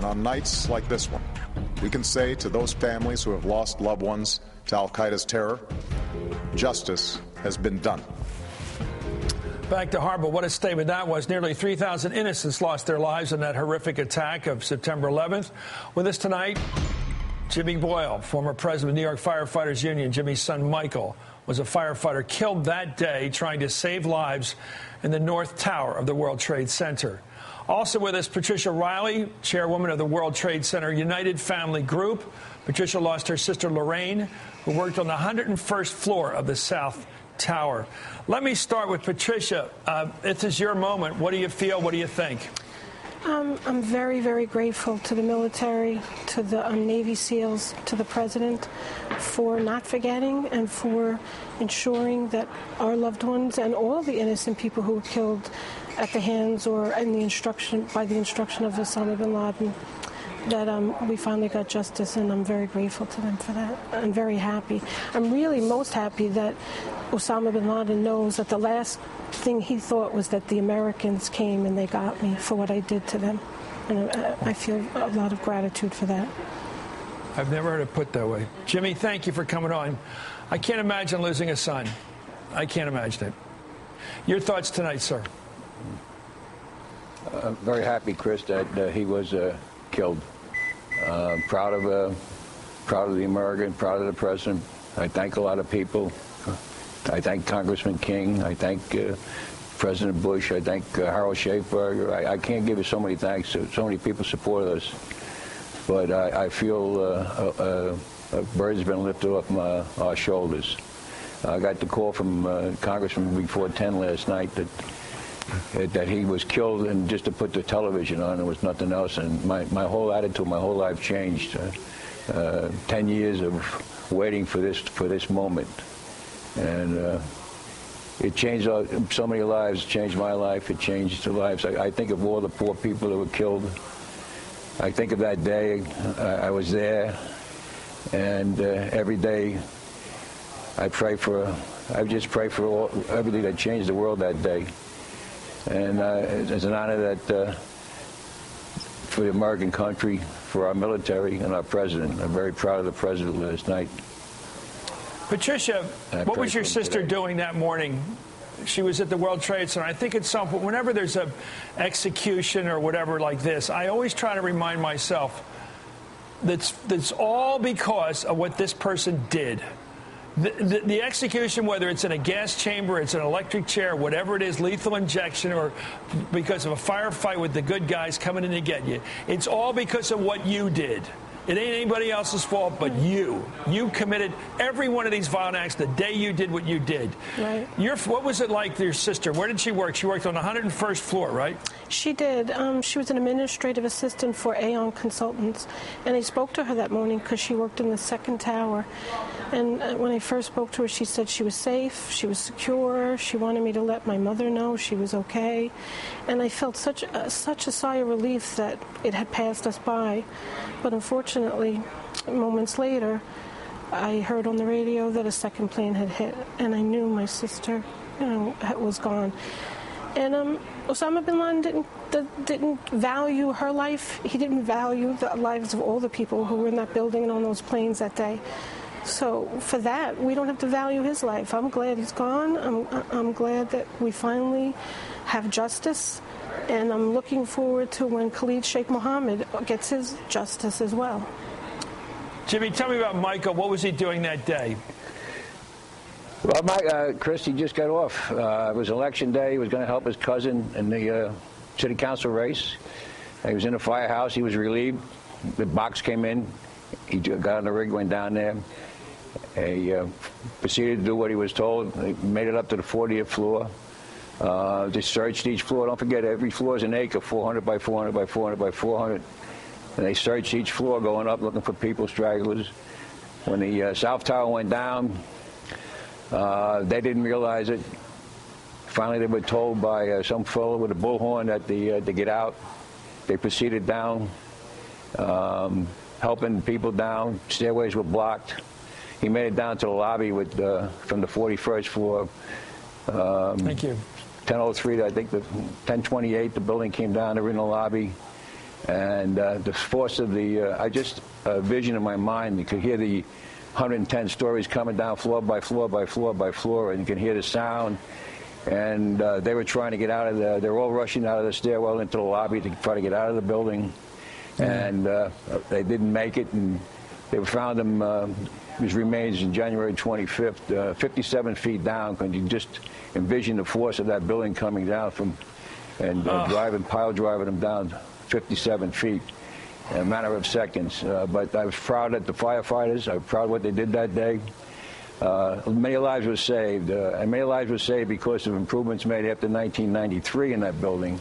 And on nights like this one, we can say to those families who have lost loved ones to al-Qaeda's terror, justice has been done. Back to Harbor, what a statement that was. Nearly 3,000 innocents lost their lives in that horrific attack of September 11th. With us tonight, Jimmy Boyle, former president of the New York Firefighters Union. Jimmy's son, Michael, was a firefighter killed that day trying to save lives in the North Tower of the World Trade Center. Also with us, Patricia Riley, chairwoman of the World Trade Center United Family Group. Patricia lost her sister, Lorraine, who worked on the 101st floor of the South Tower. Let me start with Patricia. This is your moment. What do you feel? What do you think? I'm very, very grateful to the military, to the Navy SEALs, to the president for not forgetting and for ensuring that our loved ones and all of the innocent people who were killed at the hands or in the instruction by the instruction of Osama bin Laden, that we finally got justice, and I'm very grateful to them for that. I'm very happy. I'm really most happy that Osama bin Laden knows that the last thing he thought was that the Americans came and they got me for what I did to them. And I feel a lot of gratitude for that. I've never heard it put that way. Jimmy, thank you for coming on. I can't imagine losing a son. I can't imagine it. Your thoughts tonight, sir? I'm very happy, Chris, that he was killed. Proud of the American, proud of the president. I thank a lot of people. I thank Congressman King. I thank President Bush. I thank Harold Schaefer. I can't give you so many thanks. So many people supported us. But I feel a burden's been lifted off our shoulders. I got the call from Congressman before 10 last night that he was killed, and just to put the television on, there was nothing else. And my whole attitude, my whole life changed. 10 years of waiting for this moment. And it changed so many lives. It changed my life. It changed the lives. I think of all the poor people that were killed. I think of that day. I was there, and every day I just pray for everything that changed the world that day. And it's an honor that for the American country, for our military, and our president. I'm very proud of the president last night. Patricia, what was your sister doing that morning? She was at the World Trade Center. I think at some point, whenever there's an execution or whatever like this, I always try to remind myself that's all because of what this person did. The execution, whether it's in a gas chamber, it's an electric chair, whatever it is, lethal injection, or because of a firefight with the good guys coming in to get you, it's all because of what you did. It ain't anybody else's fault but you. You committed every one of these violent acts the day you did what you did. Right. What was it like for your sister? Where did she work? She worked on the 101st floor, right? She did. She was an administrative assistant for Aon Consultants. And I spoke to her that morning because she worked in the second tower. And when I first spoke to her, she said she was safe, she was secure, she wanted me to let my mother know she was okay. And I felt such a sigh of relief that it had passed us by. But unfortunately, moments later, I heard on the radio that a second plane had hit, and I knew my sister, was gone. And Osama bin Laden didn't value her life. He didn't value the lives of all the people who were in that building and on those planes that day. So for that, we don't have to value his life. I'm glad he's gone. I'm glad that we finally have justice. And I'm looking forward to when Khalid Sheikh Mohammed gets his justice as well. Jimmy, tell me about Michael. What was he doing that day? Well, Chris, he just got off. It was election day. He was going to help his cousin in the city council race. He was in the firehouse. He was relieved. The box came in. He got on the rig, went down there. He proceeded to do what he was told. He made it up to the 40th floor. They searched each floor. Don't forget, every floor is an acre, 400 by 400 by 400 by 400. And they searched each floor going up, looking for people, stragglers. When the South Tower went down, they didn't realize it. Finally, they were told by some fellow with a bullhorn that to get out. They proceeded down, helping people down. Stairways were blocked. He made it down to the lobby from the 41st floor. Thank you. 10:03, I think, 10:28, the building came down. They were in the lobby. And the force of the, I just vision in my mind, you could hear the 110 stories coming down floor by floor by floor by floor, and you can hear the sound. And they were trying to get out of the, they were all rushing out of the stairwell into the lobby to try to get out of the building. And they didn't make it, and they found him, his remains in January 25th, 57 feet down. Can you just envision the force of that building coming down from, and pile driving them down 57 feet in a matter of seconds. But I was proud of the firefighters. I was proud of what they did that day. Many lives were saved, and many lives were saved because of improvements made after 1993 in that building.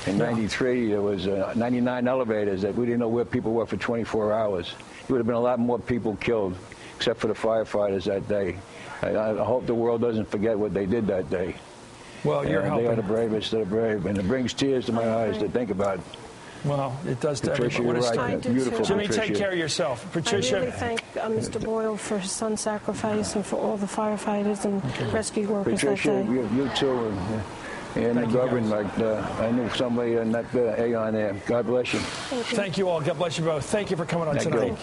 In 93, there was 99 elevators that we didn't know where people were for 24 hours. There would have been a lot more people killed, except for the firefighters that day. I hope the world doesn't forget what they did that day. Well, you're helping. They are the bravest of the brave, and it brings tears to my eyes to think about it. Well, it does to Patricia, everybody. you're right. Beautiful, Jimmy, Patricia. take care of yourself. Patricia. I really thank Mr. Boyle for his son's sacrifice and for all the firefighters and rescue workers Patricia, that day. you too. And the government, I knew somebody in that Aon there. God bless you. Thank you all. God bless you both. Thank you for coming on tonight.